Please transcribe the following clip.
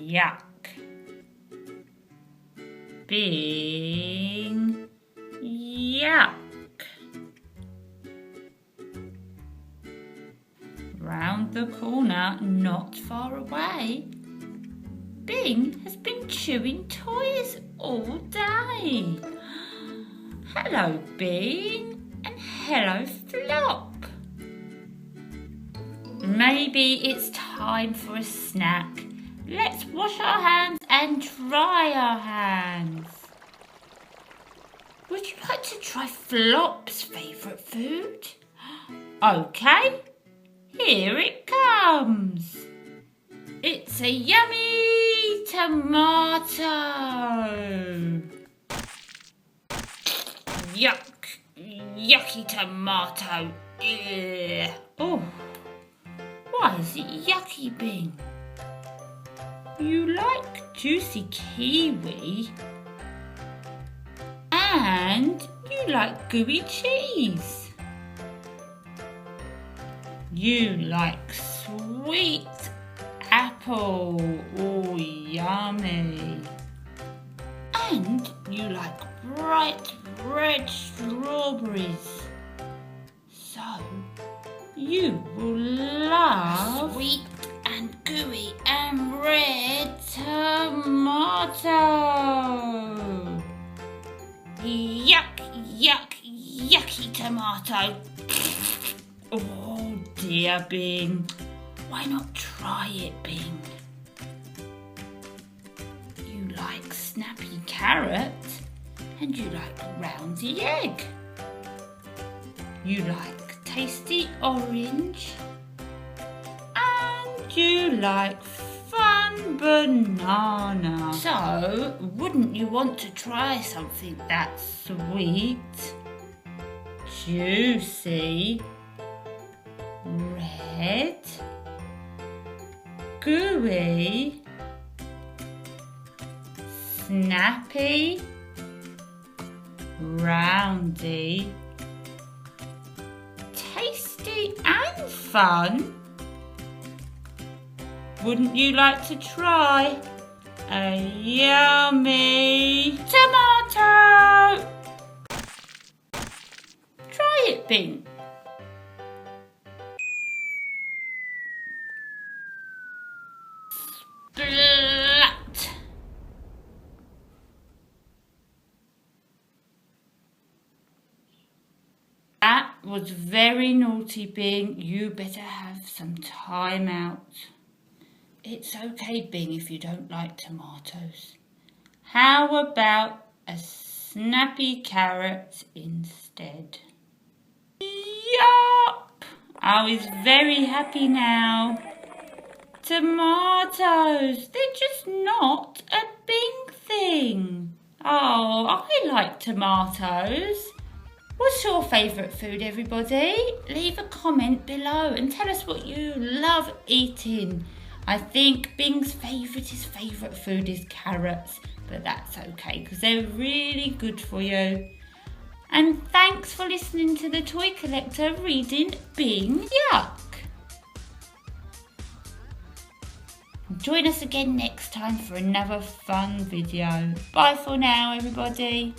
Yuck. Bing Yuck. Round the corner, not far away, Bing has been chewing toys all day. Hello, Bing, and hello, Flop. Maybe it's time for a snack. Let's wash our hands and dry our hands. Would you like to try Flop's favourite food? Okay, here it comes. It's a yummy tomato. Yuck, yucky tomato. Ugh. Oh, why is it yucky, Bing? You like juicy kiwi and you like gooey cheese. You like sweet apple, oh yummy. And you like bright red strawberries. So you will love sweet and gooey and red tomato. Yuck, yuck, yucky tomato. Oh dear, Bing. Why not try it, Bing? You like snappy carrot and you like roundy egg. You like tasty orange and you like fun banana. So, wouldn't you want to try something that's sweet, juicy, red, gooey, snappy, roundy, tasty and fun? Wouldn't you like to try a yummy tomato? Try it, Bing. Splat. That was very naughty, Bing. You better have some time out. It's okay, Bing, if you don't like tomatoes. How about a snappy carrot instead? Yup! Oh, he's very happy now. Tomatoes, they're just not a Bing thing. Oh, I like tomatoes. What's your favourite food, everybody? Leave a comment below and tell us what you love eating. I think Bing's favourite food is carrots, but that's okay because they're really good for you. And thanks for listening to the Toy Collector reading Bing Yuck. Join us again next time for another fun video. Bye for now, everybody.